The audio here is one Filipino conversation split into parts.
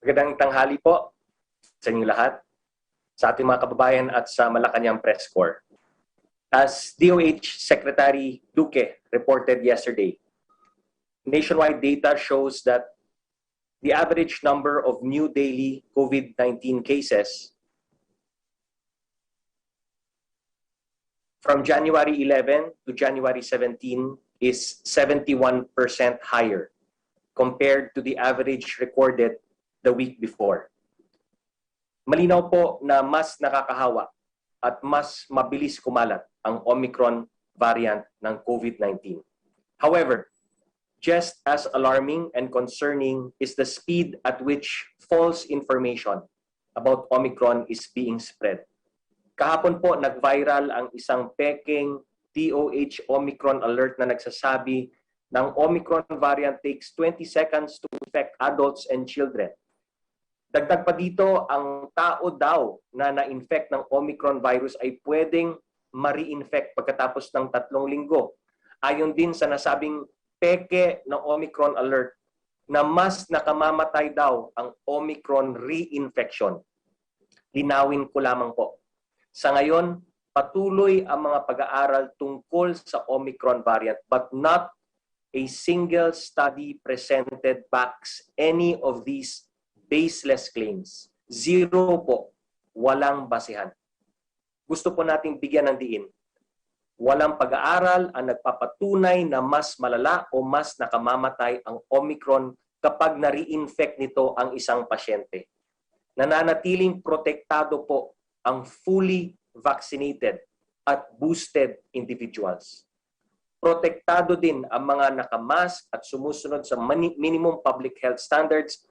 Magandang tanghali po sa inyo lahat, sa ating mga kababayan at sa Malacanang Press Corps. As DOH Secretary Duque reported yesterday, nationwide data shows that the average number of new daily COVID-19 cases from January 11 to January 17 is 71% higher compared to the average recorded the week before. Malinaw po na mas nakakahawa at mas mabilis kumalat ang Omicron variant ng COVID-19. However, just as alarming and concerning is the speed at which false information about Omicron is being spread. Kahapon po nag-viral ang isang peking DOH Omicron alert na nagsasabi ng Omicron variant takes 20 seconds to infect adults and children. Dagdag pa dito, ang tao daw na na-infect ng Omicron virus ay pwedeng ma-reinfect pagkatapos ng 3 linggo. Ayon din sa nasabing peke ng Omicron alert na mas nakamamatay daw ang Omicron reinfection. Linawin ko lamang po. Sa ngayon, patuloy ang mga pag-aaral tungkol sa Omicron variant but not a single study presented backs any of these baseless claims. Zero po. Walang basehan. Gusto po nating bigyan ng diin. Walang pag-aaral ang nagpapatunay na mas malala o mas nakamamatay ang Omicron kapag na-reinfect nito ang isang pasyente. Nananatiling protektado po ang fully vaccinated at boosted individuals. Protektado din ang mga nakamask at sumusunod sa minimum public health standards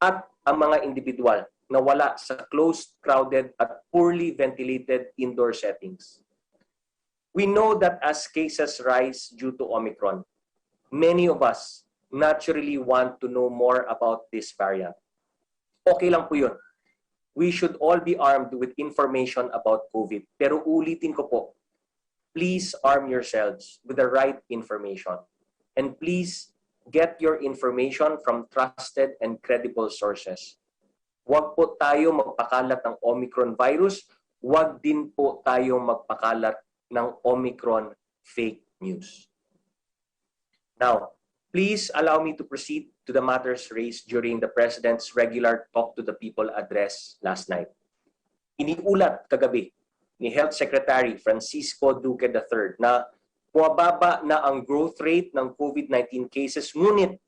at ang mga individual na wala sa closed, crowded at poorly ventilated indoor settings. We know that as cases rise due to Omicron, many of us naturally want to know more about this variant. Okay lang po yun. We should all be armed with information about COVID. Pero ulitin ko po, please arm yourselves with the right information. And please get your information from trusted and credible sources. Huwag po tayo magpakalat ng Omicron virus. Huwag din po tayo magpakalat ng Omicron fake news. Now, please allow me to proceed to the matters raised during the President's regular Talk to the People address last night. Iniulat kagabi ni Health Secretary Francisco Duque III na bumababa na ang growth rate ng COVID-19 cases, ngunit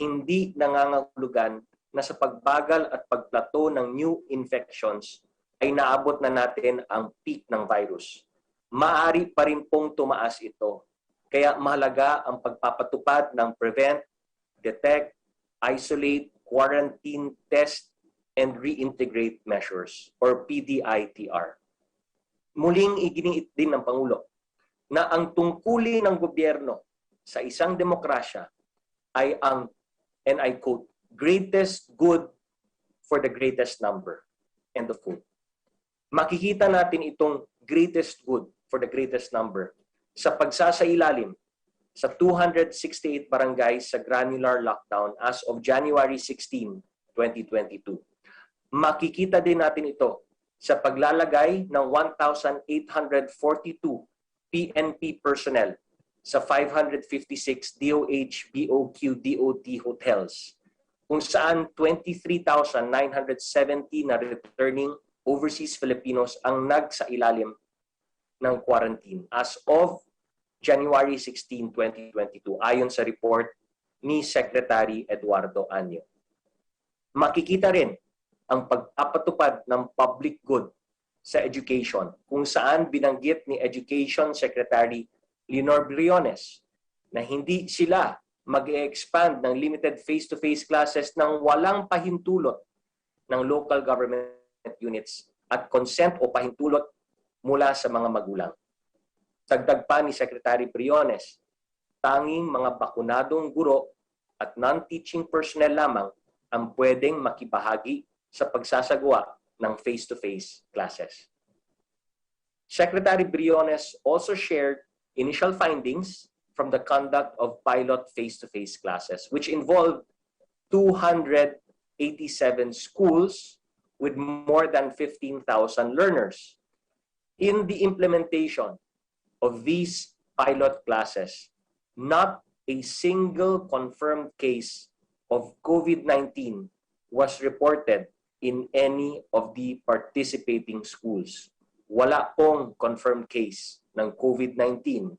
hindi nangangahulugan na sa pagbagal at pagplato ng new infections ay naabot na natin ang peak ng virus. Maaari pa rin pong tumaas ito. Kaya mahalaga ang pagpapatupad ng prevent, detect, isolate, quarantine, test, and reintegrate measures or PDITR. Muling iginiit din ng Pangulo na ang tungkulin ng gobyerno sa isang demokrasya ay ang, and I quote, greatest good for the greatest number. End of quote. Makikita natin itong greatest good for the greatest number sa pagsasailalim sa 268 barangays sa granular lockdown as of January 16, 2022. Makikita din natin ito sa paglalagay ng 1,842 PNP personnel sa 556 DOH, BOQ, DOT hotels, kung saan 23,970 na returning overseas Filipinos ang nagsailalim ng quarantine as of January 16, 2022, ayon sa report ni Secretary Eduardo Anyo. Makikita rin ang pagpapatupad ng public good sa education, kung saan binanggit ni Education Secretary Leonor Briones na hindi sila mag-e-expand ng limited face-to-face classes nang walang pahintulot ng local government units at consent o pahintulot mula sa mga magulang. Dagdag pa ni Secretary Briones, tanging mga bakunadong guro at non-teaching personnel lamang ang pwedeng makibahagi sa pagsasagawa ng face-to-face classes. Secretary Briones also shared initial findings from the conduct of pilot face-to-face classes, which involved 200 schools with more than 15,000 learners. In the implementation of these pilot classes, not a single confirmed case of COVID-19 was reported in any of the participating schools. Wala pong confirmed case ng COVID-19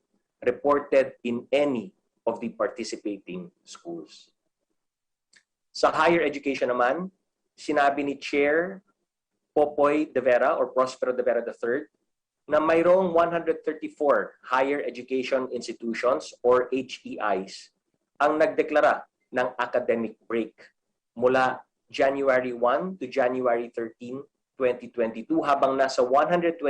reported in any of the participating schools. Sa higher education naman, sinabi ni Chair Popoy de Vera or Prospero de Vera III na mayroong 134 higher education institutions or HEIs ang nagdeklara ng academic break mula January 1 to January 13, 2022 habang nasa 126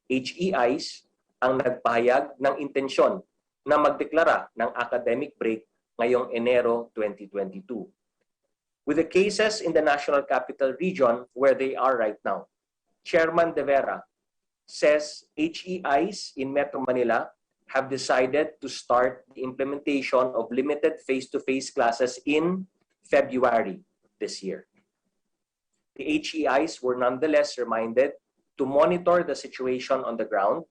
HEIs ang nagpahayag ng intensyon na magdeklara ng academic break ngayong Enero 2022. With the cases in the National Capital Region where they are right now, Chairman De Vera says HEIs in Metro Manila have decided to start the implementation of limited face-to-face classes in February this year. The HEIs were nonetheless reminded to monitor the situation on the ground,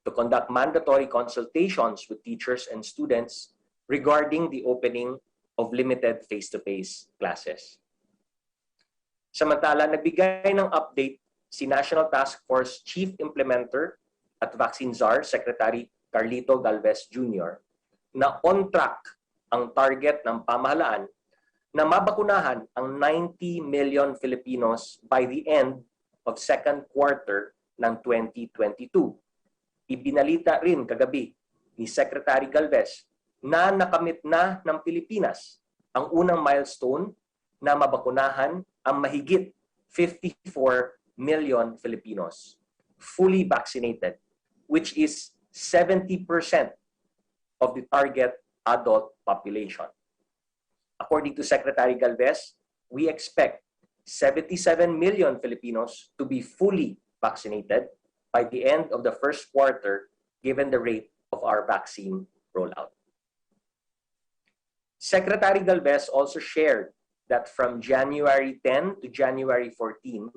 to conduct mandatory consultations with teachers and students regarding the opening of limited face-to-face classes. Samantala, nagbigay ng update si National Task Force Chief Implementer at Vaccine Czar, Secretary Carlito Galvez Jr., na on track ang target ng pamahalaan na mabakunahan ang 90 million Filipinos by the end of second quarter ng 2022. Ibinalita rin kagabi ni Secretary Galvez na nakamit na ng Pilipinas ang unang milestone na mabakunahan ang mahigit 54 million Filipinos fully vaccinated, which is 70% of the target adult population. According to Secretary Galvez, we expect 77 million Filipinos to be fully vaccinated by the end of the first quarter given the rate of our vaccine rollout. Secretary Galvez also shared that from January 10 to January 14,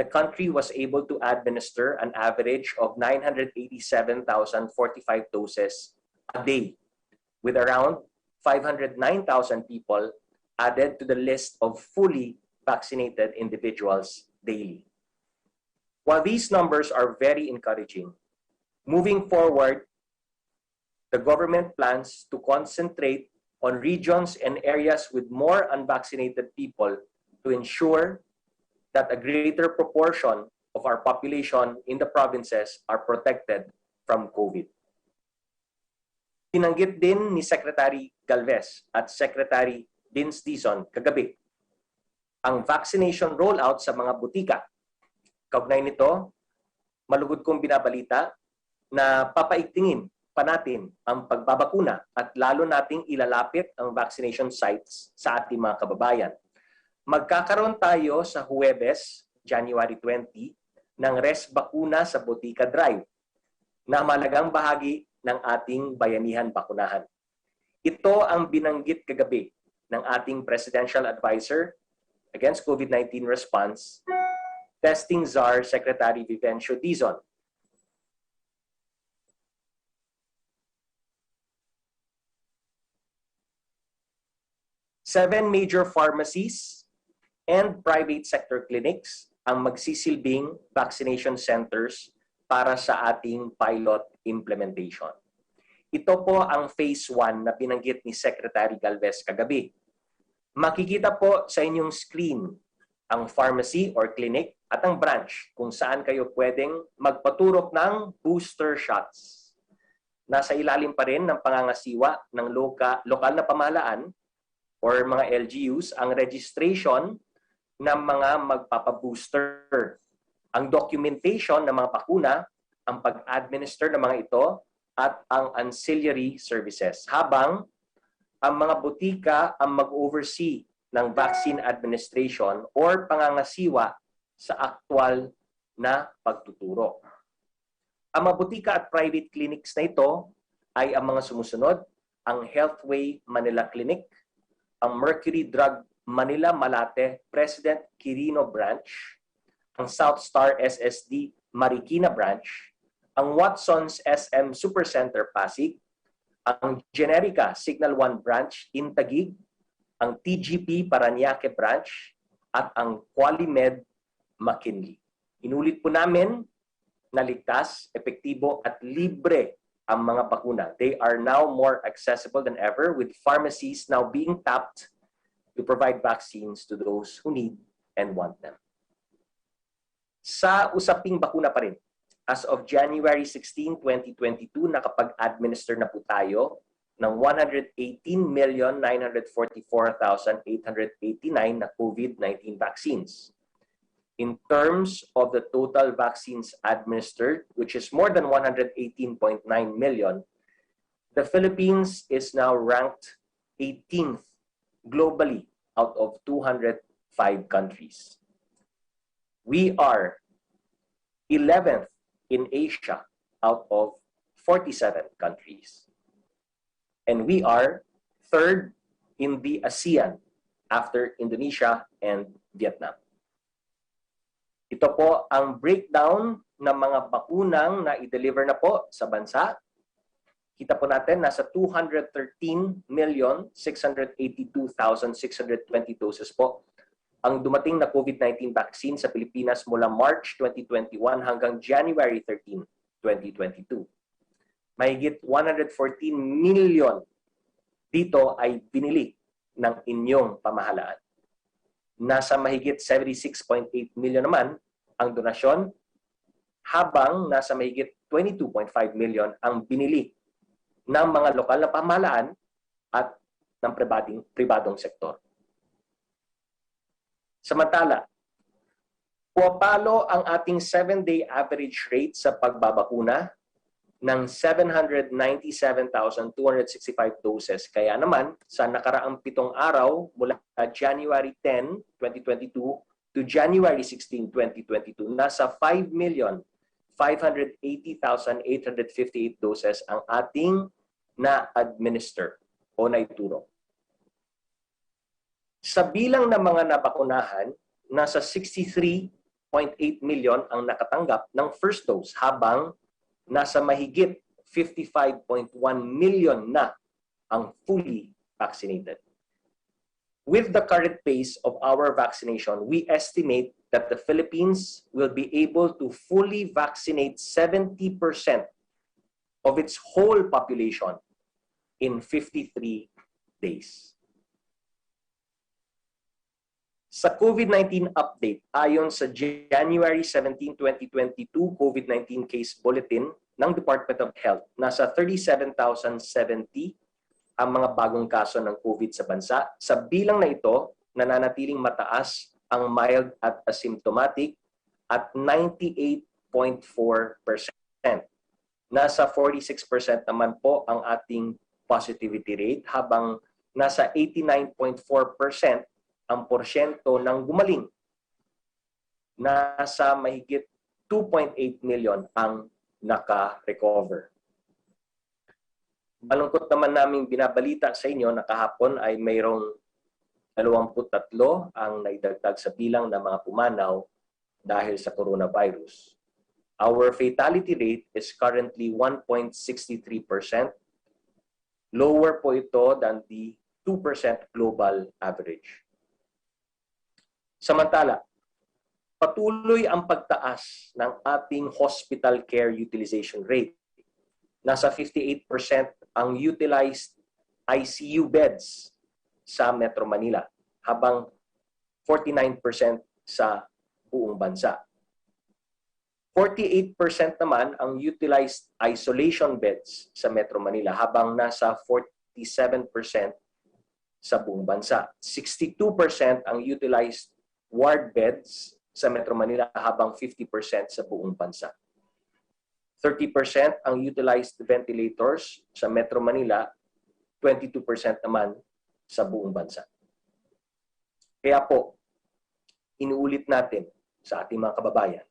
the country was able to administer an average of 987,045 doses a day, with around 509,000 people added to the list of fully vaccinated individuals daily. While these numbers are very encouraging, moving forward, the government plans to concentrate on regions and areas with more unvaccinated people to ensure that a greater proportion of our population in the provinces are protected from COVID. Tinanggit din ni Secretary Galvez at Secretary Vince Dizon kagabi ang vaccination rollout sa mga butika. Kaugnay nito, malugod kong binabalita na papaigtingin pa natin ang pagbabakuna at lalo nating ilalapit ang vaccination sites sa ating mga kababayan. Magkakaroon tayo sa Huwebes, January 20, ng Res Bakuna sa Botica Drive na malagang bahagi ng ating bayanihan bakunahan. Ito ang binanggit kagabi ng ating Presidential Advisor against COVID-19 Response, Testing Czar Secretary Vivencio Dizon. Seven major pharmacies and private sector clinics ang magsisilbing vaccination centers para sa ating pilot implementation. Ito po ang phase 1 na binanggit ni Secretary Galvez kagabi. Makikita po sa inyong screen ang pharmacy or clinic at ang branch kung saan kayo pwedeng magpaturok ng booster shots. Nasa ilalim pa rin ng pangangasiwa ng lokal na pamahalaan or mga LGUs ang registration ng mga magpapabooster. Ang documentation ng mga bakuna, ang pag-administer ng mga ito, at ang ancillary services. Habang ang mga butika ang mag-oversee ng vaccine administration or pangangasiwa sa aktual na pagtuturo. Ang mga butika at private clinics na ito ay ang mga sumusunod, ang Healthway Manila Clinic, ang Mercury Drug Manila Malate President Quirino Branch, ang South Star SSD Marikina Branch, ang Watson's SM Supercenter Pasig, ang Generica Signal 1 Branch in Taguig, ang TGP Parañaque Branch, at ang Qualimed McKinley. Inulit po namin na ligtas, epektibo at libre ang mga bakuna. They are now more accessible than ever, with pharmacies now being tapped to provide vaccines to those who need and want them. Sa usaping bakuna pa rin, as of January 16, 2022, nakapag-administer na po tayo ng 118,944,889 na COVID-19 vaccines. In terms of the total vaccines administered, which is more than 118.9 million, the Philippines is now ranked 18th globally out of 205 countries. We are 11th in Asia out of 47 countries. And we are 3rd in the ASEAN after Indonesia and Vietnam. Ito po ang breakdown ng mga bakunang na i-deliver na po sa bansa. Kita po natin, nasa 213,682,620 doses po ang dumating na COVID-19 vaccine sa Pilipinas mula March 2021 hanggang January 13, 2022. Mahigit 114 million dito ay binili ng inyong pamahalaan. Nasa mahigit 76.8 million naman ang donasyon, habang nasa mahigit 22.5 million ang binili ng mga lokal na pamahalaan at ng pribadong sektor. Samantala, pumapalo ang ating 7-day average rate sa pagbabakuna ng 797,265 doses. Kaya naman, sa nakaraang 7 araw mula January 10, 2022 to January 16, 2022, nasa 5,580,858 doses ang ating na-administer o naituro. Sa bilang ng mga nabakunahan, nasa 63.8 million ang nakatanggap ng first dose, habang nasa mahigit 55.1 million na ang fully vaccinated. With the current pace of our vaccination, we estimate that the Philippines will be able to fully vaccinate 70% of its whole population in 53 days. Sa COVID-19 update, ayon sa January 17, 2022 COVID-19 Case Bulletin ng Department of Health, nasa 37,070 ang mga bagong kaso ng COVID sa bansa. Sa bilang na ito, nananatiling mataas ang mild at asymptomatic at 98.4%. Nasa 46% naman po ang ating positivity rate, habang nasa 89.4% ang porsyento ng gumaling. Nasa mahigit 2.8 million ang naka-recover. Malungkot naman naming binabalita sa inyo na kahapon ay mayroong 23 ang naidagdag sa bilang ng mga pumanaw dahil sa coronavirus. Our fatality rate is currently 1.63%. Lower po ito than the 2% global average. Samantala, patuloy ang pagtaas ng ating hospital care utilization rate. Nasa 58% ang utilized ICU beds sa Metro Manila, habang 49% sa buong bansa. 48% naman ang utilized isolation beds sa Metro Manila, habang nasa 47% sa buong bansa. 62% ang utilized ward beds sa Metro Manila, habang 50% sa buong bansa. 30% ang utilized ventilators sa Metro Manila, 22% naman sa buong bansa. Kaya po, inuulit natin sa ating mga kababayan,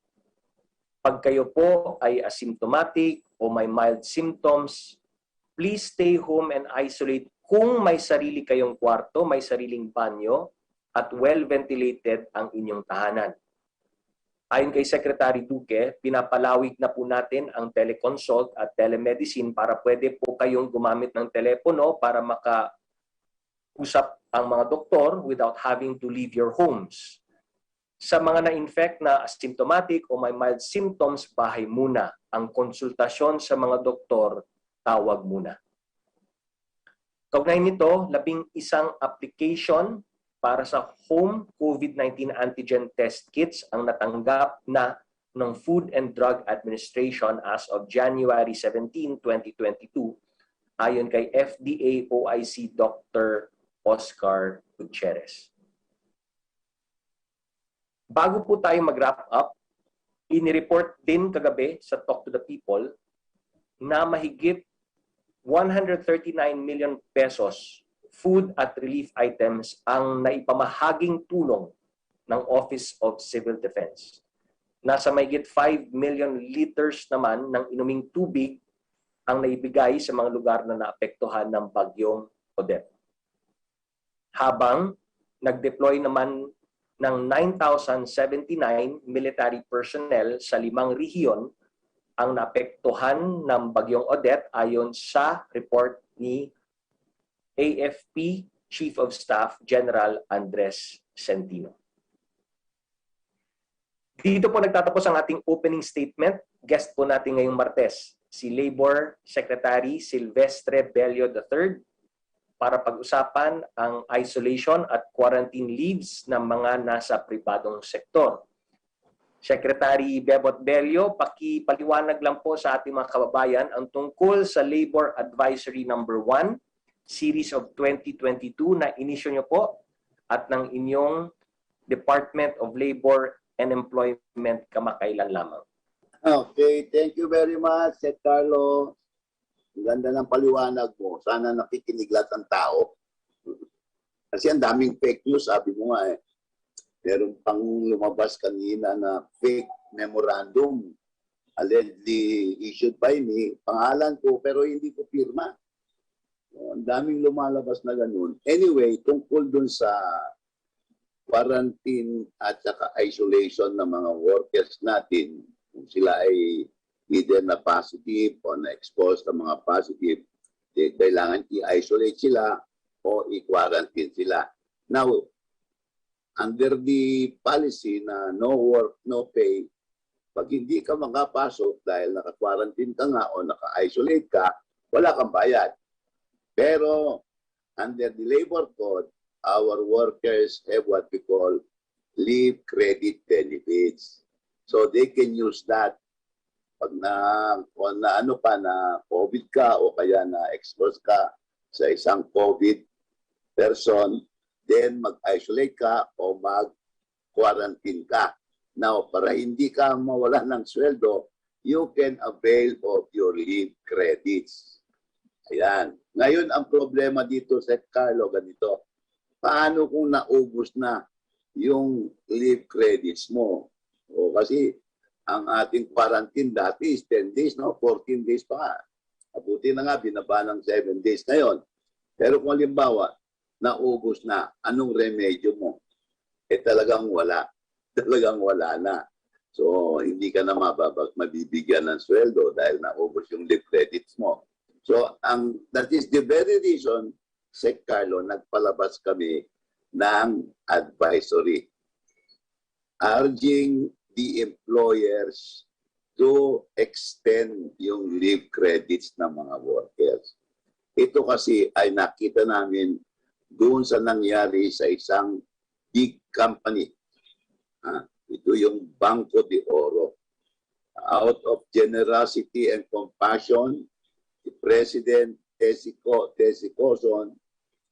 pag kayo po ay asymptomatic o may mild symptoms, please stay home and isolate. Kung may sarili kayong kwarto, may sariling banyo, at well-ventilated ang inyong tahanan. Ayon kay Secretary Duque, pinapalawig na po natin ang teleconsult at telemedicine para pwede po kayong gumamit ng telepono para makausap ang mga doktor without having to leave your homes. Sa mga na-infect na asymptomatic o may mild symptoms, bahay muna. Ang konsultasyon sa mga doktor, tawag muna. Kaugnay nito, 11 application para sa home COVID-19 antigen test kits ang natanggap na ng Food and Drug Administration as of January 17, 2022 ayon kay FDA OIC Dr. Oscar Gutierrez. Bago po tayo mag-wrap up, inireport din kagabi sa Talk to the People na mahigit 139 million pesos food at relief items ang naipamahaging tulong ng Office of Civil Defense. Nasa mahigit 5 million liters naman ng inuming tubig ang naibigay sa mga lugar na naapektuhan ng bagyong Odette. Habang nag-deploy naman ng 9,079 military personnel sa 5 rehiyon ang naapektuhan ng bagyong Odette ayon sa report ni AFP Chief of Staff General Andres Centino. Dito po nagtatapos ang ating opening statement. Guest po natin ngayong Martes, si Labor Secretary Silvestre Bello III para pag-usapan ang isolation at quarantine leaves ng mga nasa pribadong sektor. Secretary Bebot Bello, pakipaliwanag lang po sa ating mga kababayan ang tungkol sa Labor Advisory Number 1, Series of 2022 na inisyo nyo po at ng inyong Department of Labor and Employment kamakailan lamang. Okay, thank you very much, Seth Karlo. Ang ganda ng paliwanag mo. Sana nakikinig lahat ng tao. Kasi ang daming fake news, sabi mo nga eh. Meron pang lumabas kanina na fake memorandum allegedly issued by me. Pangalan ko pero hindi ko pirma. Ang daming lumalabas na ganun. Anyway, tungkol dun sa quarantine at saka isolation ng mga workers natin, kung sila ay either na positive o na-expose sa mga positive, kailangan i-isolate sila o i-quarantine sila. Now, under the policy na no work, no pay, pag hindi ka makapasok dahil naka-quarantine ka nga o naka-isolate ka, wala kang bayad. Pero under the labor code, our workers have what we call leave credit benefits. So they can use that pag na COVID ka o kaya na-expose ka sa isang COVID person, then mag-isolate ka o mag-quarantine ka. Now, para hindi ka mawala ng sweldo, you can avail of your leave credits. Ayan. Ngayon, ang problema dito sa Carlo, ganito. Paano kung naubos na yung leave credits mo? O kasi ang ating quarantine dati is 10 days, no? 14 days pa nga. Abuti na nga, binaba ng 7 days ngayon. Pero kung halimbawa, naubos na, anong remedyo mo? Eh talagang wala. Talagang wala na. So, hindi ka na mabibigyan ng sweldo dahil naubos yung leave credits mo. So, that is the very reason, Sec. Carlo, nagpalabas kami ng advisory urging the employers to extend yung leave credits ng mga workers. Ito kasi ay nakita namin doon sa nangyari sa isang big company. Ito yung Banco de Oro. Out of generosity and compassion, the President Tesi Coson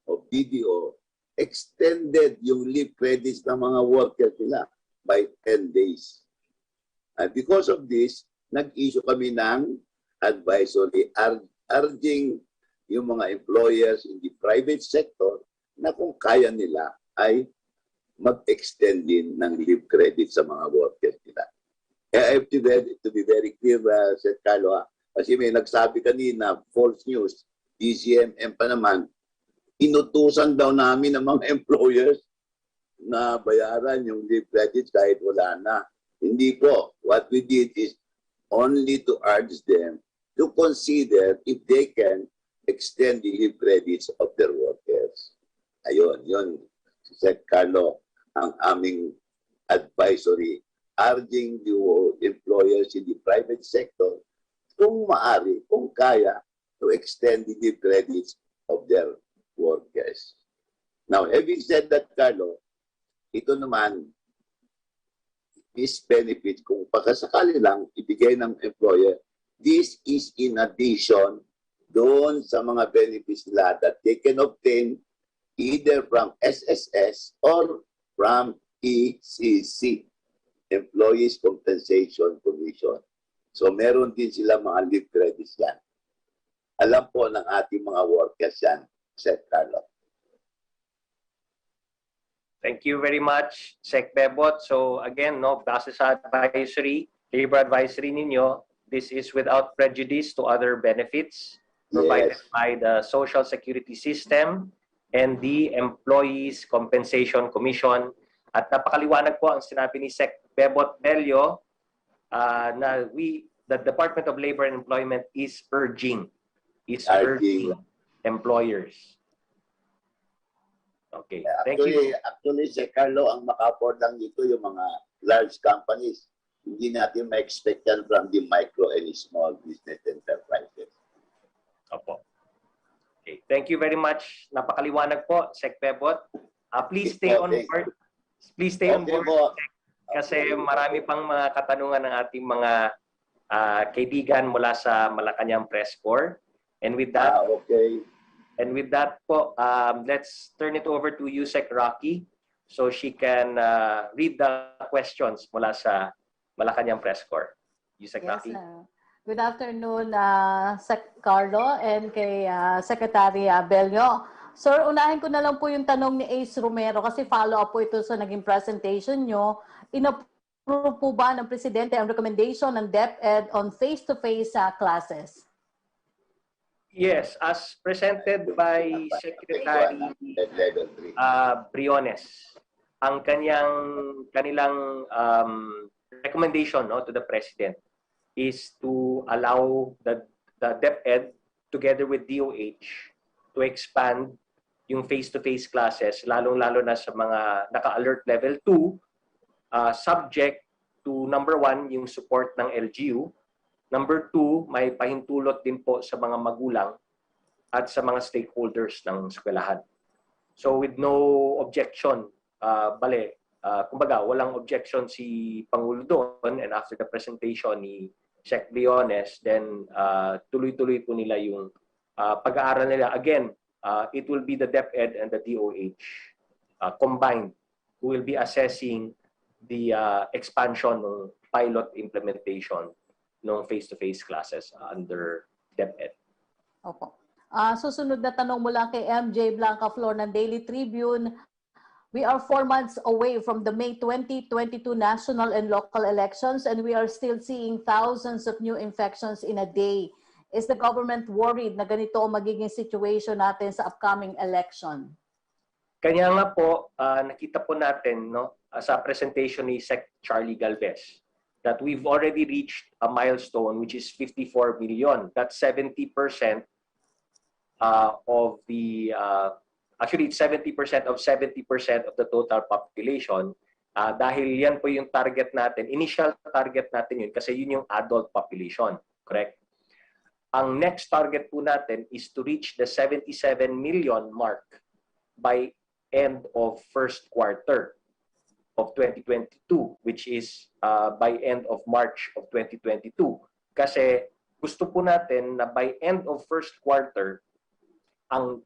of BDO extended yung leave credits ng mga workers nila by 10 days. And because of this, nag-issue kami ng advisory urging yung mga employers in the private sector na kung kaya nila ay mag-extend din ng leave credit sa mga workers nila. I have to be very clear, Sir Carlo, kasi may nagsabi kanina, false news, DCMM pa naman, inutusan daw namin ng mga employers na bayaran yung leave credits kahit wala na. Hindi po. What we did is only to urge them to consider if they can extend the leave credits of their workers. Ayun, yun. Si Sec. Karlo, ang aming advisory, urging the employers in the private sector kung maari, kung kaya, to extend the leave credits of their workers. Now, having said that, Carlo, ito naman, this benefit, kung pagkasakali lang ibigay ng employer, this is in addition doon sa mga benefits nila that they can obtain either from SSS or from ECC, Employees Compensation Commission. So meron din sila mga leave credits yan. Alam po ng ating mga workers yan, Sec. Karlo. Thank you very much, Sec. Bebot. So again, no, base sa advisory, labor advisory ninyo, this is without prejudice to other benefits provided by the Social Security System and the Employees Compensation Commission. At napakaliwanag po ang sinabi ni Sec. Bebot Bello na the Department of Labor and Employment is urging employers. Okay, thank you. Actually, Sec. Karlo, ang maka-afford lang dito yung mga large companies. Hindi natin ma-expect yan from the micro and small business enterprises. Opo. Okay, thank you very much. Napakaliwanag po, Sec. Bebot. Please stay on board. Please stay on board, Sec, kasi marami pang mga katanungan ng ating mga kaibigan mula sa Malacanang Press Corps. And with that, And with that po, let's turn it over to Yusek Rocky so she can read the questions mula sa Malacanang Press Corps. Yusek Rocky. Good afternoon, Sec. Karlo and kay Secretary Bello. Sir, unahin ko na lang po yung tanong ni Ace Romero kasi follow-up po ito sa naging presentation nyo. In-approve po ba ng Presidente ang recommendation ng DepEd on face-to-face classes? Yes, as presented by Secretary Briones, ang kanilang recommendation, no, to the President is to allow the DepEd together with DOH to expand yung face-to-face classes, lalong-lalo na sa mga naka-alert level 2, subject to number 1, yung support ng LGU. Number 2, may pahintulot din po sa mga magulang at sa mga stakeholders ng eskwelahan. So with no objection, kumbaga walang objection si Pangulo doon, and after the presentation ni Sec. Briones, then tuloy-tuloy po nila yung pag-aaral nila. Again, it will be the DepEd and the DOH combined who will be assessing the expansion ng pilot implementation ng face-to-face classes under DepEd. Opo. Susunod na tanong mula kay MJ Blanca Flor ng Daily Tribune. We are 4 months away from the May 2022 national and local elections and we are still seeing thousands of new infections in a day. Is the government worried na ganito ang magiging situation natin sa upcoming election? Kanya nga po, nakita po natin, no, sa presentation ni Sec. Charlie Galvez that we've already reached a milestone which is 54 million. That's 70% of the, actually it's 70% of 70% of the total population. Dahil yan po yung target natin, initial target natin yun kasi yun yung adult population, correct? Ang next target po natin is to reach the 77 million mark by end of first quarter of 2022, which is by end of March of 2022. Kasi gusto po natin na by end of first quarter, ang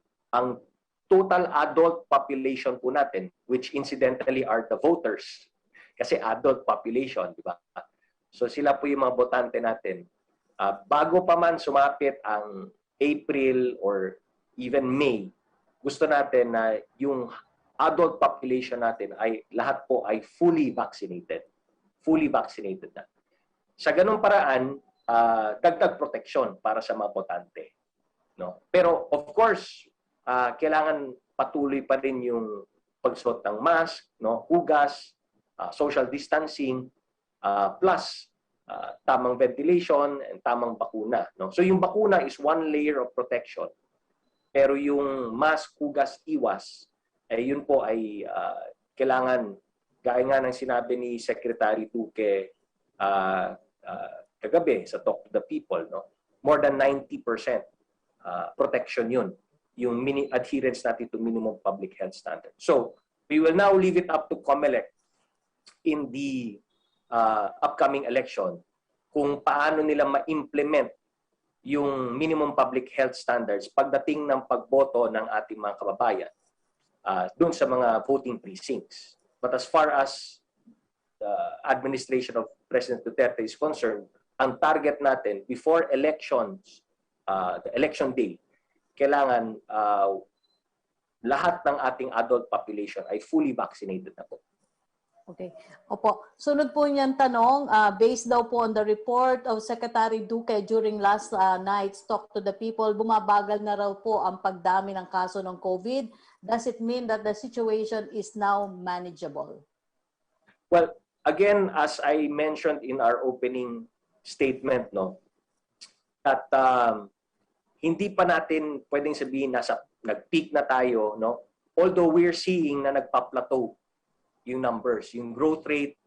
total adult population po natin, which incidentally are the voters, kasi adult population, di ba? So sila po yung mga botante natin. Bago pa man sumapit ang April or even May, gusto natin na yung adult population natin ay lahat po ay fully vaccinated. Fully vaccinated na. Sa ganung paraan, dagdag protection para sa mga botante. No? Pero of course, kailangan patuloy pa rin yung pagsuot ng mask, no, hugas, social distancing, plus tamang ventilation and tamang bakuna, no. So yung bakuna is one layer of protection. Pero yung mask, hugas, iwas, yun po ay kailangan, gaya nga ng sinabi ni Secretary Duque kagabi sa Talk to the People, no, more than 90% protection yun, yung adherence natin to minimum public health standards. So we will now leave it up to COMELEC in the upcoming election kung paano nila ma-implement yung minimum public health standards pagdating ng pagboto ng ating mga kababayan doon sa mga voting precincts. But as far as the administration of President Duterte is concerned, ang target natin before elections, the election day, kailangan lahat ng ating adult population ay fully vaccinated na po. Okay. Opo. Sunod po niyan tanong, based daw po on the report of Secretary Duque during last night's Talk to the People, bumabagal na raw po ang pagdami ng kaso ng COVID. Does it mean that the situation is now manageable? Well, again, as I mentioned in our opening statement, no, at hindi pa natin pwedeng sabihin nasa nag-peak na tayo, no, although we're seeing na nagpa-plateau yung numbers. Yung growth rate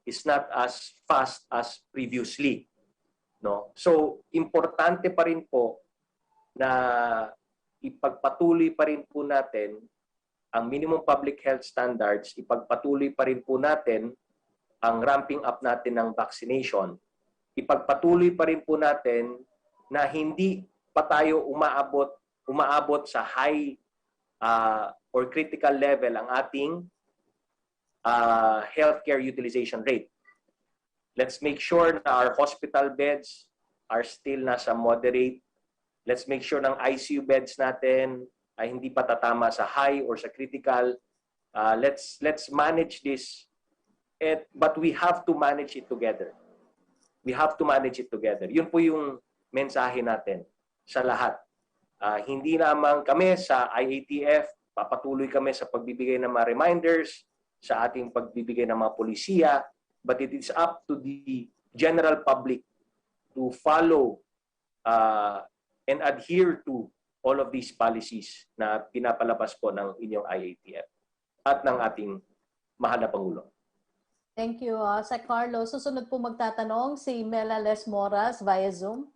is not as fast as previously, no. So importante pa rin po na ipagpatuloy pa rin po natin ang minimum public health standards, ipagpatuloy pa rin po natin ang ramping up natin ng vaccination, ipagpatuloy pa rin po natin na hindi pa tayo umaabot sa high or critical level ang ating healthcare utilization rate. Let's make sure na our hospital beds are still nasa moderate. Let's make sure ng ICU beds natin ay hindi pa tatama sa high or sa critical. Let's manage this, but we have to manage it together. We have to manage it together. Yun po yung mensahe natin sa lahat. Hindi lamang kami sa IATF, papatuloy kami sa pagbibigay ng mga reminders, sa ating pagbibigay ng mga polisiya, but it is up to the general public to follow and adhere to all of these policies na pinapalabas po ng inyong IATF at ng ating mahal na Pangulo. Thank you, Sec. Karlo. Susunod po magtatanong si Mela Les Moras via Zoom.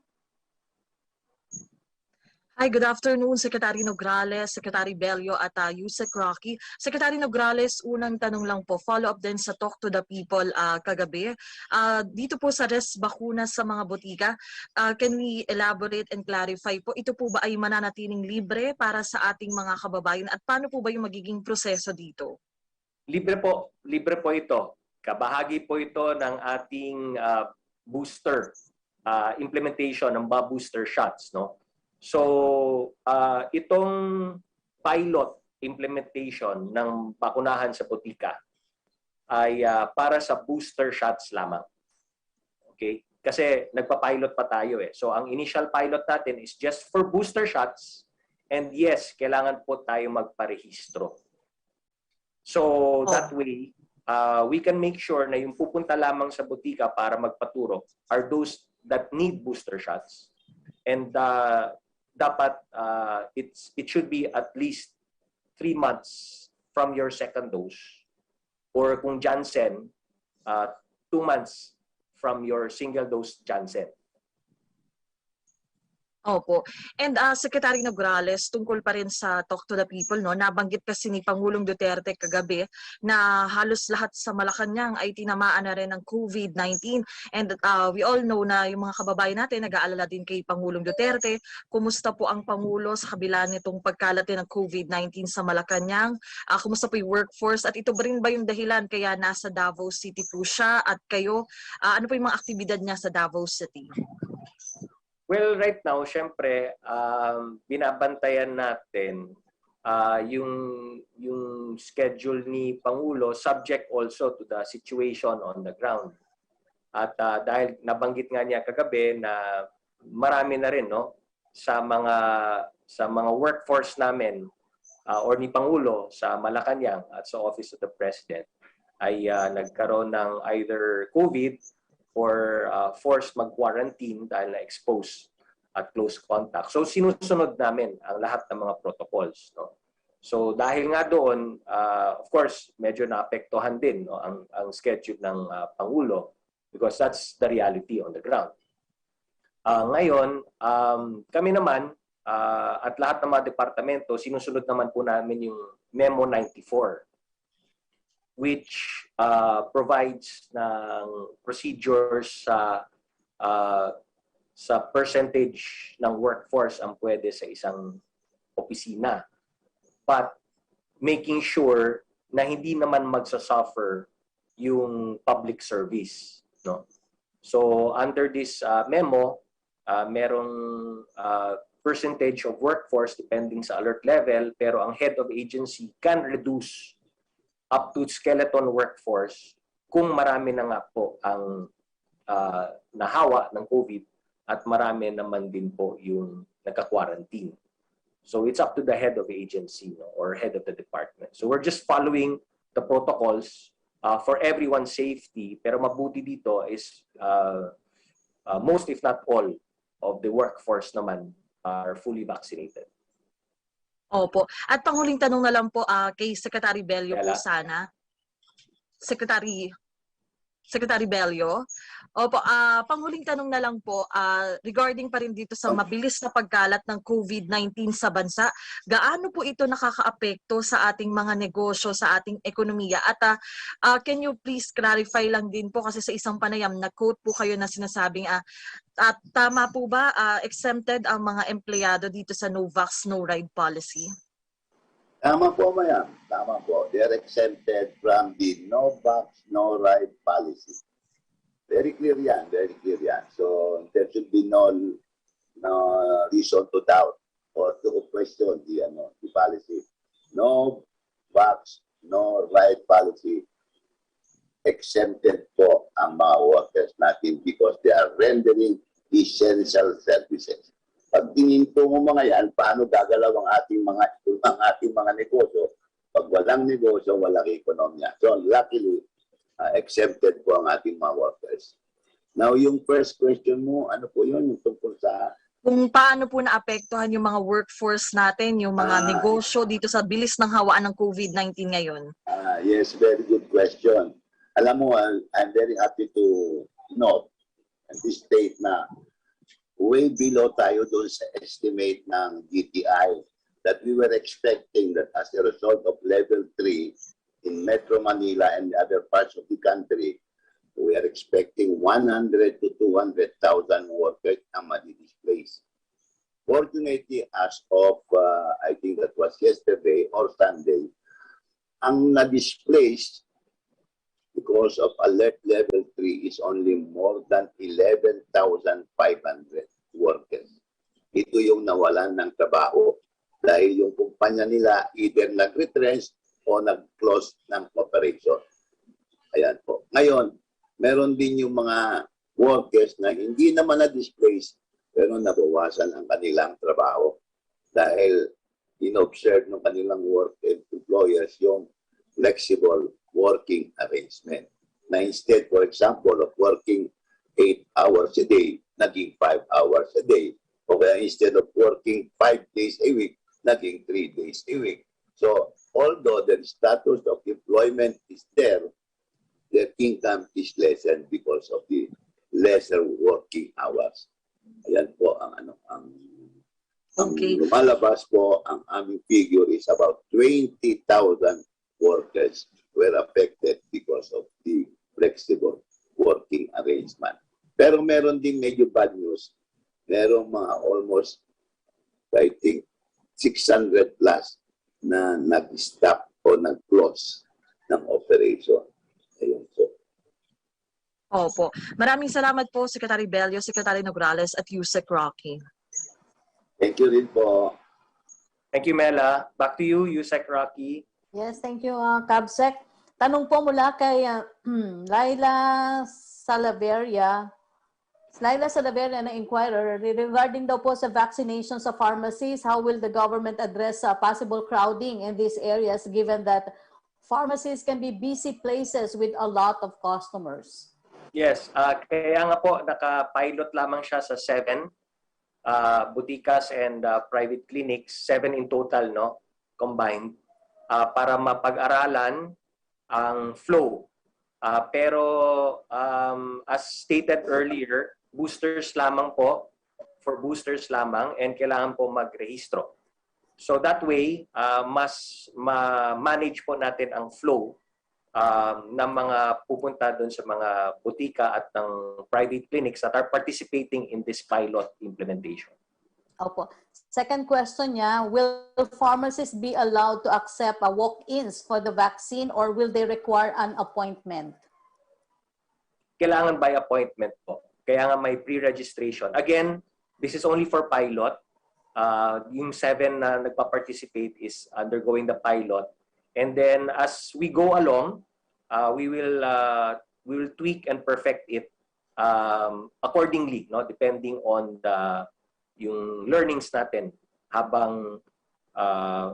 Hi, good afternoon, Secretary Nograles, Secretary Bello at Yusek Rocky. Secretary Nograles, unang tanong lang po, follow-up din sa Talk to the People kagabi. Dito po sa res bakuna sa mga botika, can we elaborate and clarify po, ito po ba ay mananatiling libre para sa ating mga kababayan at paano po ba yung magiging proseso dito? Libre po ito. Kabahagi po ito ng ating booster implementation ng mga booster shots, no? So, itong pilot implementation ng bakunahan sa botika ay para sa booster shots lamang. Okay? Kasi nagpa-pilot pa tayo eh. So, ang initial pilot natin is just for booster shots, and yes, kailangan po tayo magparehistro. So, that way, we can make sure na yung pupunta lamang sa botika para magpaturo are those that need booster shots. And dapat it should be at least 3 months from your second dose, or kung Janssen, 2 months from your single dose Janssen. Opo. And Secretary Nograles, tungkol pa rin sa Talk to the People, no, nabanggit kasi ni Pangulong Duterte kagabi na halos lahat sa Malacanang ay tinamaan na rin ng COVID-19. And we all know na yung mga kababayan natin nag-aalala din kay Pangulong Duterte. Kumusta po ang Pangulo sa kabila nitong pagkalat ng COVID-19 sa Malacanang? Kumusta po yung workforce? At ito ba rin ba yung dahilan kaya nasa Davao City po siya? At kayo, ano po yung mga aktibidad niya sa Davao City? Well, right now, syempre, binabantayan natin yung schedule ni Pangulo, subject also to the situation on the ground. At dahil nabanggit nga niya kagabi na marami na rin, no, sa mga workforce namin or ni Pangulo sa Malacanang at sa Office of the President ay nagkaroon ng either COVID or forced mag-quarantine dahil na-expose at close contact. So sinusunod namin ang lahat ng mga protocols. No? So dahil nga doon, of course, medyo naapektuhan din no, ang schedule ng Pangulo because that's the reality on the ground. Ngayon, kami naman at lahat ng mga departamento, sinusunod naman po namin yung Memo 94 which provides ng procedures sa percentage ng workforce ang pwede sa isang opisina. But making sure na hindi naman magsasuffer yung public service. No? So under this memo, merong percentage of workforce depending sa alert level, pero ang head of agency can reduce up to skeleton workforce kung marami na nga po ang nahawa ng COVID at marami naman din po yung nagka-quarantine. So it's up to the head of agency no, or head of the department. So we're just following the protocols for everyone's safety, pero mabuti dito is most if not all of the workforce naman are fully vaccinated. Opo. At panghuling tanong na lang po kay Secretary Bello po sana. Secretary Bello. Opo, panghuling tanong na lang po regarding pa rin dito sa mabilis na pagkalat ng COVID-19 sa bansa. Gaano po ito nakakaapekto sa ating mga negosyo, sa ating ekonomiya? At can you please clarify lang din po kasi sa isang panayam na quote po kayo na sinasabing at tama po ba exempted ang mga empleyado dito sa no vax no ride policy? Tama po, ma'am. Tama po. They are exempted from the no vax no ride policy. Very clear yan. Very clear yan. So there should be no reason to doubt or to question the policy. No vax no ride policy. Exempted po ang mga workers natin because they are rendering essential services. Pag tininto mo mga yan, paano gagalaw ang ating mga negosyo? Pag walang negosyo, walang ekonomiya. So luckily, exempted po ang ating mga workers. Now, yung first question mo, ano po yun? Yung tungkol sa... Kung paano po naapektuhan yung mga workforce natin, yung mga negosyo dito sa bilis ng hawaan ng COVID-19 ngayon? Yes, very good question. Alam mo, I'm very happy to note and to state na way below tayo doon sa estimate ng DTI that we were expecting that as a result of level 3 in Metro Manila and the other parts of the country, we are expecting 100 to 200,000 workers na madi-displace. Fortunately, as of, I think that was yesterday or Sunday, ang na-displaced because of alert level 3 is only more than 11,500 workers. Ito yung nawalan ng trabaho dahil yung kumpanya nila either nag-retrench o nag-close ng operation. Ayan po. Ngayon, meron din yung mga workers na hindi naman na-displace pero nabawasan ang kanilang trabaho dahil in-observe ng kanilang employers yung flexible working arrangement. Na instead, for example, of working 8 hours a day, naging 5 hours a day. O kaya instead of working 5 days a week, naging 3 days a week. So, although the status of employment is there, their income is lessened because of the lesser working hours. Ayan po ang lumalabas po, ang aming figure is about 20,000 workers were affected because of the flexible working arrangement. Pero meron din medyo bad news. Merong mga almost, I think, 600 plus na nag-stop o nag-close ng operation. Ayun po. Opo. Maraming salamat po, Secretary Bello, Secretary Nograles at Yusek Rocky. Thank you rin po. Thank you, Mela. Back to you, Yusek Rocky. Yes, thank you, Cabsec. Tanong po mula kay Laila Laila Salaverna na Inquirer, regarding daw po sa vaccination sa pharmacies, how will the government address possible crowding in these areas given that pharmacies can be busy places with a lot of customers? Yes, kaya nga po naka-pilot lamang siya sa 7 butikas and private clinics, 7 in total, no, combined, para mapag-aralan ang flow. Pero as stated earlier, boosters lamang po, for boosters lamang, and kailangan po magrehistro. So that way, mas ma-manage po natin ang flow ng mga pupunta doon sa mga butika at ng private clinics that are participating in this pilot implementation. Opo. Second question niya, will pharmacists be allowed to accept walk-ins for the vaccine or will they require an appointment? Kailangan by appointment po. Kaya nga may pre-registration. Again, this is only for pilot. Yung 7 na nagpa-participate is undergoing the pilot. And then as we go along, we will tweak and perfect it accordingly, no, depending on yung learnings natin habang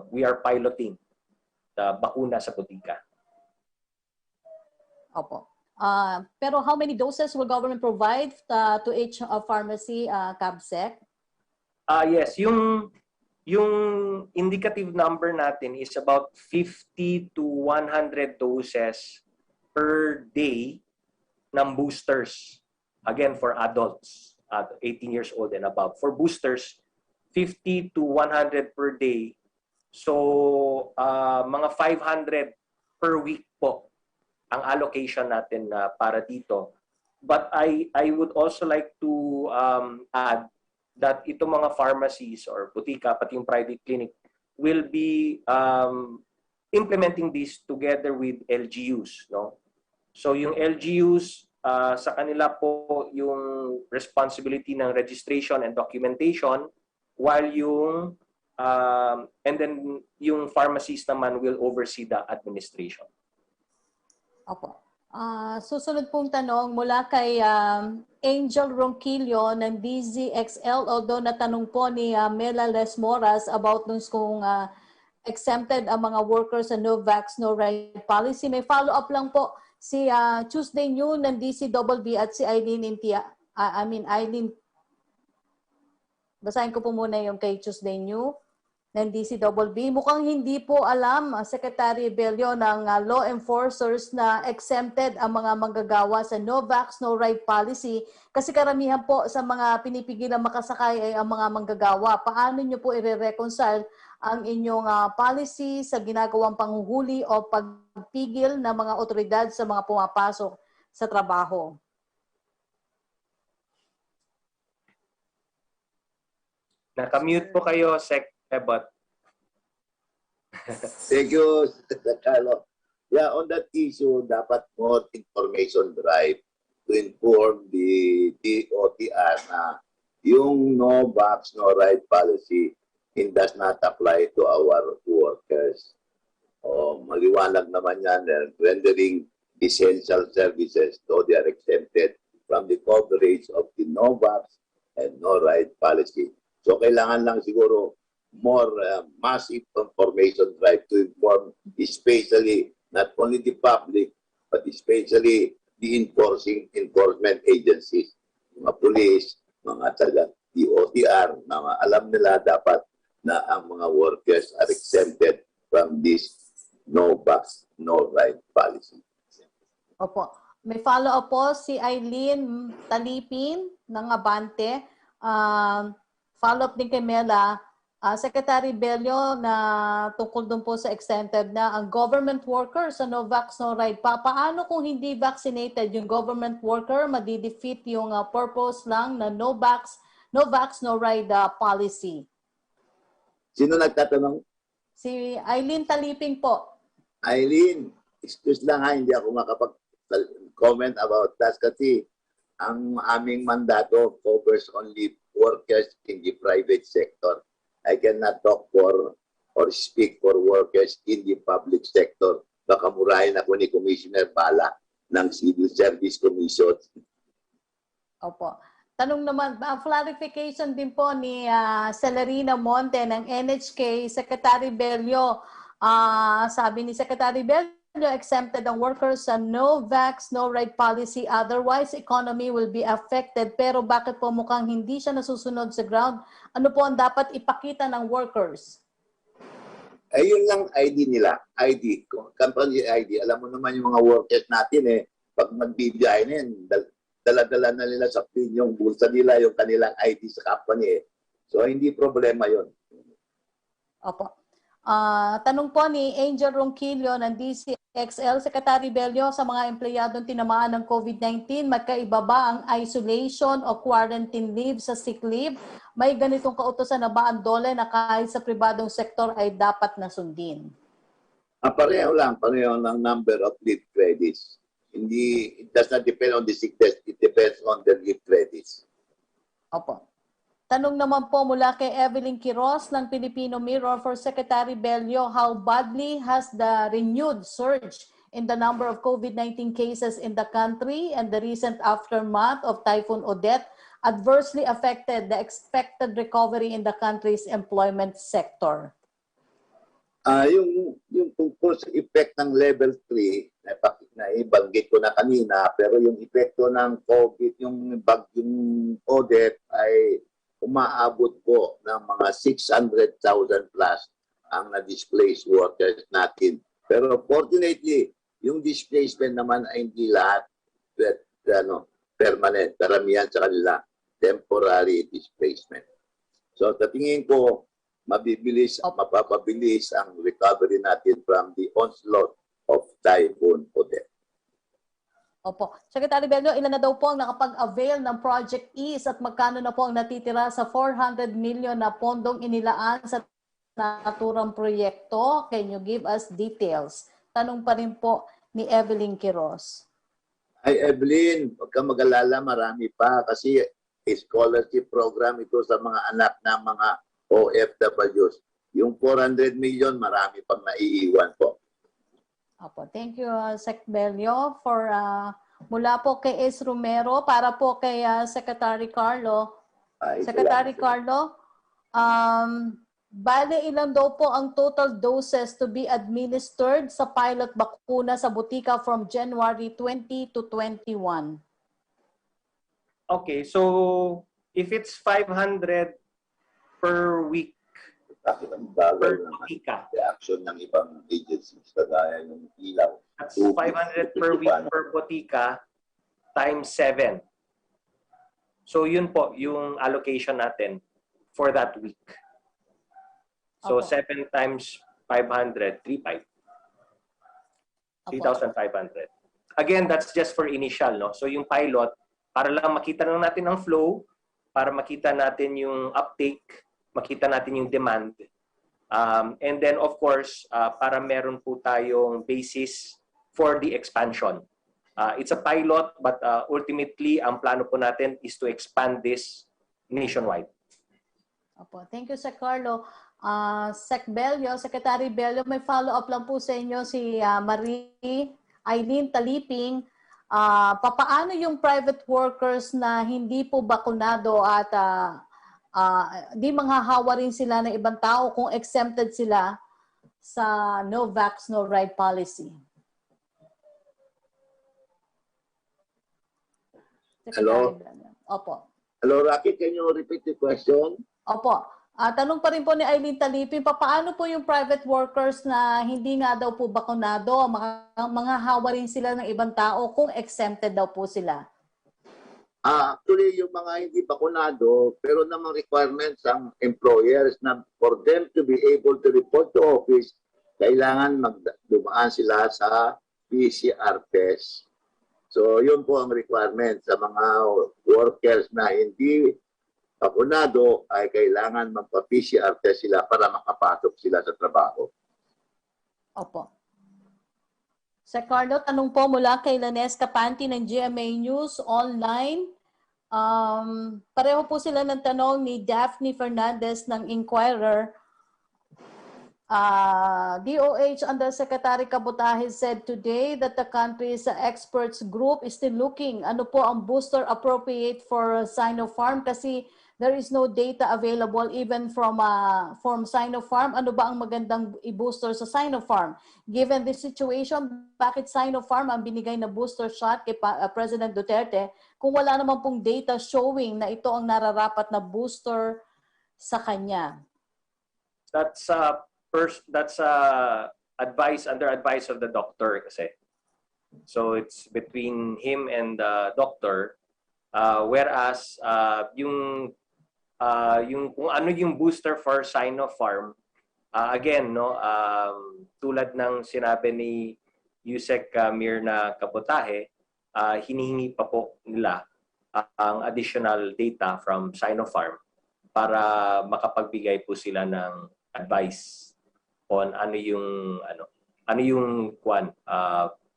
we are piloting the bakuna sa butika. Opo. Pero how many doses will government provide to each pharmacy, CABSEC? Yes, yung indicative number natin is about 50 to 100 doses per day ng boosters. Again, for adults, 18 years old and above. For boosters, 50 to 100 per day. So, mga 500 per week po ang allocation natin para dito. But I would also like to add that itong mga pharmacies or butika, pati yung private clinic, will be implementing this together with LGUs. No? So yung LGUs, sa kanila po yung responsibility ng registration and documentation, while yung, and then yung pharmacies naman will oversee the administration. Opo. Susunod pong tanong mula kay Angel Ronquillo ng DZXL, although natanong po ni Mela Lesmoras about nung kung exempted ang mga workers sa no vax, no ride policy. May follow-up lang po si Tuesday New ng DCBB at si Eileen Eileen. Basahin ko po muna yung kay Tuesday New ng DCBB. Mukhang hindi po alam, Secretary Bello, ng law enforcers na exempted ang mga manggagawa sa no vax, no ride policy kasi karamihan po sa mga pinipigilang makasakay ay ang mga manggagawa. Paano nyo po i-reconcile ang inyong policy sa ginagawang panghuhuli o pagpigil ng mga otoridad sa mga pumapasok sa trabaho? Nakamute po kayo, Sec. But thank you, Carlo. Yeah, on that issue, dapat more information drive to inform the DOTR na yung no vax, no ride policy does not apply to our workers. Maliwanag naman yan, rendering essential services, though they are exempted from the coverage of the no vax and no ride policy. So kailangan lang siguro more massive information drive to inform, especially not only the public, but especially the enforcement agencies, mga police, mga DOTR, na alam nila dapat na ang mga workers are exempted from this no vax, no ride policy. Opo. May follow-up po si Eileen Talipin ng Abante. Follow-up din kay Mela. Secretary Bello, na tungkol doon po sa exempted na ang government worker sa no vax, no ride. Paano kung hindi vaccinated yung government worker, madidefeat yung purpose lang na no vax, no ride policy? Sino nagtatanong? Si Eileen Taliping po. Eileen, excuse lang hindi ako makapag-comment about that kasi ang aming mandato covers only workers in the private sector. I cannot talk for or speak for workers in the public sector. Baka murahin ako ni Commissioner Bala ng Civil Service Commission. Opo. Tanong naman, clarification din po ni Celerina Monte ng NHK, Secretary Bello. Sabi ni Secretary Bello, exempted ang workers sa no vax, no ride policy. Otherwise, economy will be affected. Pero bakit po mukhang hindi siya nasusunod sa ground? Ano po ang dapat ipakita ng workers? Ayun lang ID nila. ID. Company ID. Alam mo naman yung mga workers natin pag magbibiyahe na yan, dala-dala na nila sa pin yung bulsa nila, yung kanilang ID sa company. So, hindi problema yon. Opo. Tanong po ni Angel Ronquillo ng DCXL, Secretary Bello, sa mga empleyadong tinamaan ng COVID-19, magkaiba ba ang isolation o quarantine leave sa sick leave? May ganitong kautosan na ba ang DOLE na kahit sa pribadong sektor ay dapat na sundin? Pareho lang number of leave credits. It does not depend on the sickness, it depends on the leave credits. Opo. Tanong naman po mula kay Evelyn Quiroz ng Filipino Mirror for Secretary Bello, how badly has the renewed surge in the number of COVID-19 cases in the country and the recent aftermath of Typhoon Odette adversely affected the expected recovery in the country's employment sector? Yung tungkol sa effect ng level 3, na ibanggit ko na kanina, pero yung epekto ng COVID, yung bagyong Odette ay umaabot po ng mga 600,000 plus ang na-displaced workers natin. Pero fortunately, yung displacement naman ay hindi lahat permanent. Karamihan sa kanila, temporary displacement. So, sa tingin ko, mapapabilis ang recovery natin from the onslaught of Typhoon Odette. Opo. Secretary Bello, ilan na daw po ang nakapag-avail ng Project Ease at magkano na po ang natitira sa 400 million na pondong inilaan sa naturang proyekto? Can you give us details? Tanong pa rin po ni Evelyn Quiroz. Ay, Evelyn, huwag kang mag-alala, marami pa kasi scholarship program ito sa mga anak ng mga OFWs. Yung 400 million, marami pang naiiwan po. Opo, thank you, Sec Bello, for mula po kay S. Romero para po kay Secretary Karlo. Secretary Karlo, bale ilan daw po ang total doses to be administered sa pilot bakuna sa butika from January 20 to 21? Okay, so if it's 500 per week, per butika, reaction ng ibang agencies kagaya ng ilaw. That's 500 per week per butika times 7. So yun po yung allocation natin for that week. So Okay. 7 times 500, 3,500. 3,500. Again, that's just for initial, no? So yung pilot, para lang makita lang natin ang flow, para makita natin yung uptake, makita natin yung demand. And then, of course, para meron po tayong basis for the expansion. It's a pilot, but ultimately, ang plano po natin is to expand this nationwide. Opo. Thank you, Sec Carlo. Sec Bello, Secretary Bello, may follow-up lang po sa inyo si Marie Eileen Taliping. Papaano yung private workers na hindi po bakunado at di manghahawa rin sila ng ibang tao kung exempted sila sa no vax, no ride policy? Hello? Opo. Hello, Rocky, can you repeat the question? Opo. Tanong pa rin po ni Eileen Talipin, paano po yung private workers na hindi nga daw po bakunado, manghahawa rin sila ng ibang tao kung exempted daw po sila? Actually, yung mga hindi bakunado, pero namang requirements ang employers na for them to be able to report to office, kailangan dumaan sila sa PCR test. So, yun po ang requirement sa mga workers na hindi bakunado ay kailangan magpa-PCR test sila para makapasok sila sa trabaho. Opo. Sir Carlo, tanong po mula kay Lanes Capanti ng GMA News Online. Pareho po sila ng tanong ni Daphne Fernandez ng Inquirer. DOH Undersecretary Kabutahe said today that the country's experts group is still looking ano po ang booster appropriate for Sinopharm kasi there is no data available even from Sinopharm. Ano ba ang magandang i-booster sa Sinopharm? Given this situation, bakit Sinopharm ang binigay na booster shot kay President Duterte kung wala naman pong data showing na ito ang nararapat na booster sa kanya? That's under advice of the doctor kasi. So it's between him and the doctor. Whereas yung kung ano yung booster for Sinopharm, again no, tulad ng sinabi ni Yusek Mirna Kabutahe, hinihingi pa po nila ang additional data from Sinopharm para makapagbigay po sila ng advice on ano yung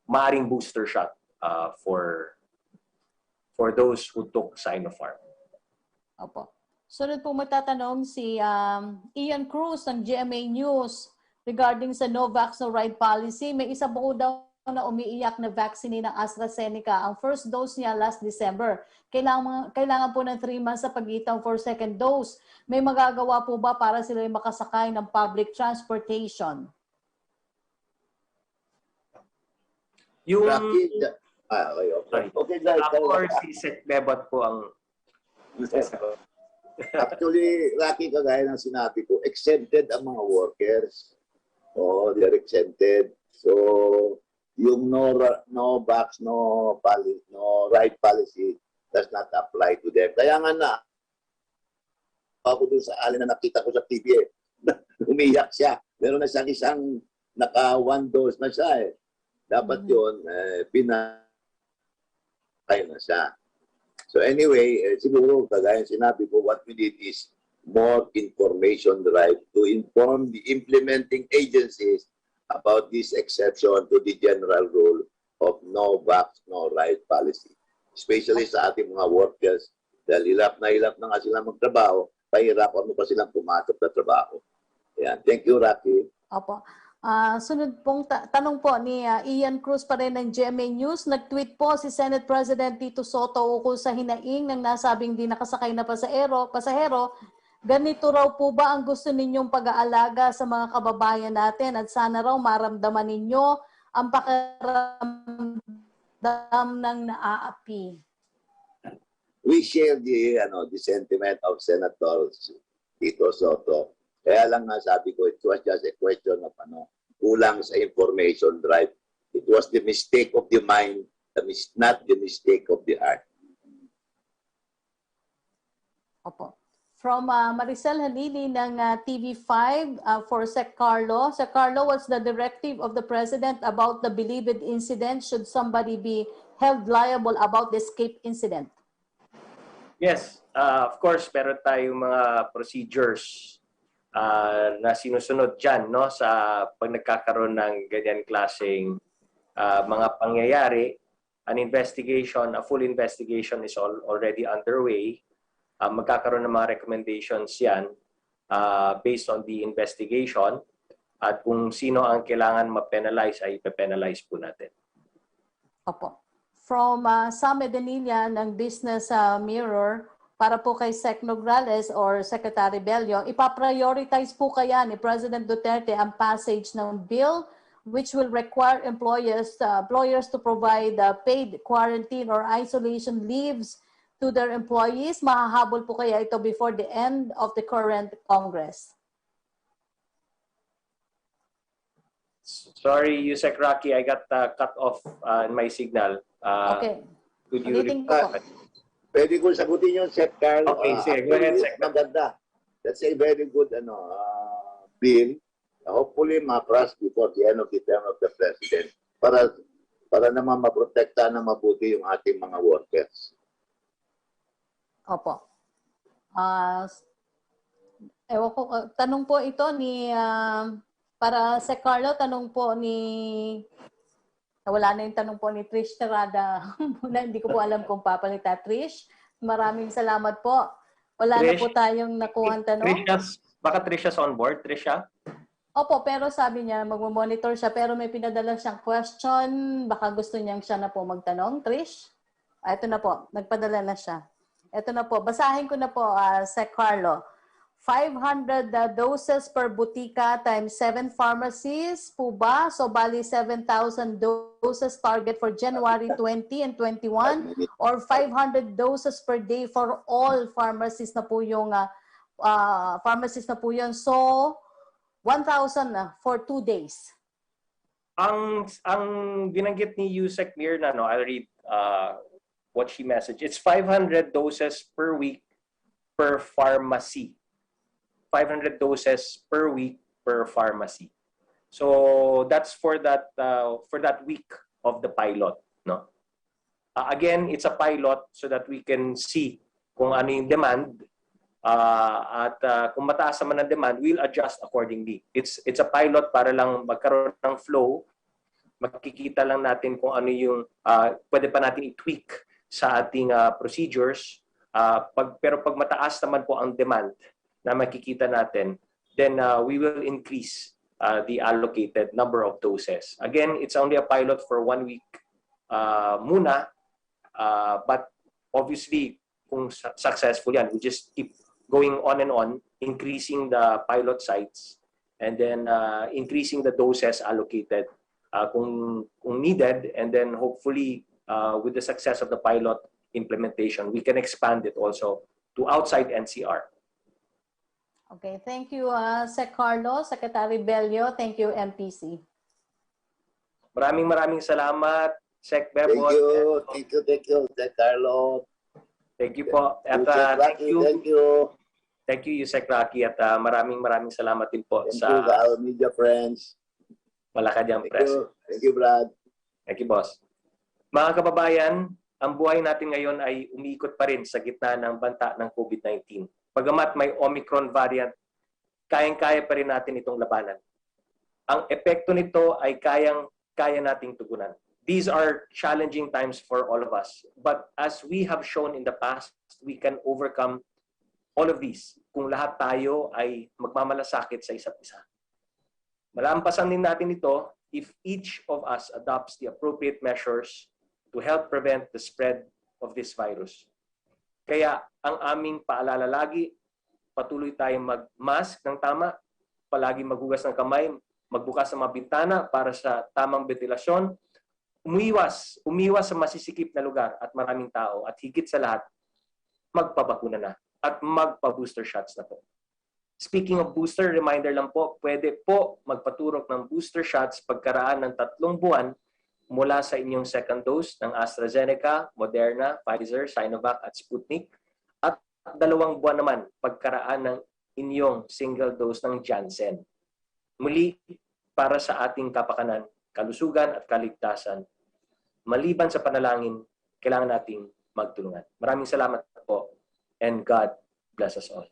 maaring booster shot for those who took Sinopharm. Opo. Sunod po magtatanong si Ian Cruz ng GMA News regarding sa no vax no ride policy. May isa po daw na umiiyak na vaccine ng AstraZeneca. Ang first dose niya last December. Kailangan po ng 3 months sa pagitan for second dose. May magagawa po ba para sila makasakay ng public transportation? Yung Okay, or si Sec Bebot po ang actually, Rocky, kagaya ng sinabi ko, exempted ang mga workers. Oh, they're exempted. So, yung no vax, no ride policy does not apply to them. Kaya nga na, ako dun sa alin na nakita ko sa TV, umiyak siya. Meron na siyang isang naka-1 dose na siya eh. Dapat yun, pinakay na siya. So anyway, siguro, kagaya sinabi ko, what we need is more information drive to inform the implementing agencies about this exception to the general rule of no vax, no ride policy. Especially sa ating mga workers, dahil hilap na nga sila magtrabaho, pahirapan mo pa silang pumasok na trabaho. Ayan. Thank you, Rocky. Opo. Sunod pong tanong po ni Ian Cruz pa rin ng GMA News. Nag-tweet po si Senate President Tito Soto ukol sa hinaing ng nasabing di nakasakay na pasahero. Ganito raw po ba ang gusto ninyong pag-aalaga sa mga kababayan natin at sana raw maramdaman ninyo ang pakiramdam ng naaapi? We share the sentiment of Senator Tito Soto. Kaya lang nga sabi ko, it was just a question of kulang sa information drive. It was the mistake of the mind, not the mistake of the heart. Opo. From Maricel Halili ng TV5 for Sec Karlo. Sec Karlo, what's the directive of the President about the believed incident? Should somebody be held liable about the escape incident? Yes, of course, meron tayong mga procedures na sinusunod dyan no, sa pag nagkakaroon ng ganyan klaseng mga pangyayari. A full investigation is already underway. Magkakaroon ng mga recommendations yan based on the investigation at kung sino ang kailangan ma-penalize ay ipe-penalize po natin. Opo. From Sam Edenilla ng Business Mirror, para po kay Sec Nograles or Secretary Bello, ipaprioritize po kaya ni President Duterte ang passage ng bill which will require employers to provide paid quarantine or isolation leaves to their employees? Mahahabol po kaya ito before the end of the current Congress? Sorry, Yusek Rocky, I got cut off in my signal. Okay. Could you Pwede ko sagutin yung Sec Karlo. Okay, sige. Go ahead, Sec. Maganda. That's a very good bill. Hopefully, ma-pass before the end of the term of the President para naman maprotekta na mabuti yung ating mga workers. Opo. Ewan ko, tanong po ito ni, para Sec Karlo, tanong po ni, wala na yung tanong po ni Trish Terada. Hindi ko po alam kung papalita. Trish, maraming salamat po. Wala Trish, na po tayong nakuhang tanong. Baka Trish on board, Trisha? Opo, pero sabi niya, magmamonitor siya, pero may pinadala siyang question. Baka gusto niyang siya na po magtanong. Trish? Ito na po, nagpadala na siya. Ito na po, basahin ko na po, Sec Carlo. 500 doses per butika times 7 pharmacies po ba? So, bali 7,000 doses target for January 20 and 21 or 500 doses per day for all pharmacies na po yung pharmacies na po yun. So, 1,000 for 2 days. Ang binanggit ni Yusek Mirna, no, I'll read what she messaged. It's 500 doses per week per pharmacy. 500 doses per week per pharmacy. So that's for that week of the pilot, no. Again, it's a pilot so that we can see kung ano yung demand at kung mataas naman ang demand, we'll adjust accordingly. It's a pilot para lang magkaroon ng flow. Makikita lang natin kung ano yung pwede pa natin i-tweak sa ating procedures. Pero pag mataas naman po ang demand na makikita natin, then we will increase the allocated number of doses. Again, it's only a pilot for 1 week muna, but obviously, kung successful yan, we just keep going on and on, increasing the pilot sites, and then increasing the doses allocated kung needed, and then hopefully, with the success of the pilot implementation, we can expand it also to outside NCR. Okay, thank you, Sec Carlo, Secretary Bello. Thank you, MPC. Maraming salamat, Sec Bebot. Thank you, Sec Carlo. Thank you po. At thank you, Yusek Rocky. At maraming salamat din po sa our media friends. Malacanang Press. Thank you, Brad. Thank you, boss. Mga kababayan, ang buhay natin ngayon ay umiikot pa rin sa gitna ng banta ng COVID-19. Pagamat may Omicron variant, kayang-kaya pa rin natin itong labanan. Ang epekto nito ay kaya nating tugunan. These are challenging times for all of us. But as we have shown in the past, we can overcome all of these kung lahat tayo ay magmamalasakit sa isa't isa. Malampasan din natin ito if each of us adopts the appropriate measures to help prevent the spread of this virus. Kaya ang aming paalala lagi, patuloy tayong mag-mask ng tama, palagi maghugas ng kamay, magbukas ng mga bintana para sa tamang ventilasyon, umiwas sa masisikip na lugar at maraming tao, at higit sa lahat, magpabakuna na at magpa-booster shots na po. Speaking of booster, reminder lang po, pwede po magpaturok ng booster shots pagkaraan ng 3 buwan mula sa inyong second dose ng AstraZeneca, Moderna, Pfizer, Sinovac at Sputnik, at 2 buwan naman pagkaraan ng inyong single dose ng Janssen. Muli, para sa ating kapakanan, kalusugan at kaligtasan, maliban sa panalangin, kailangan nating magtulungan. Maraming salamat po, and God bless us all.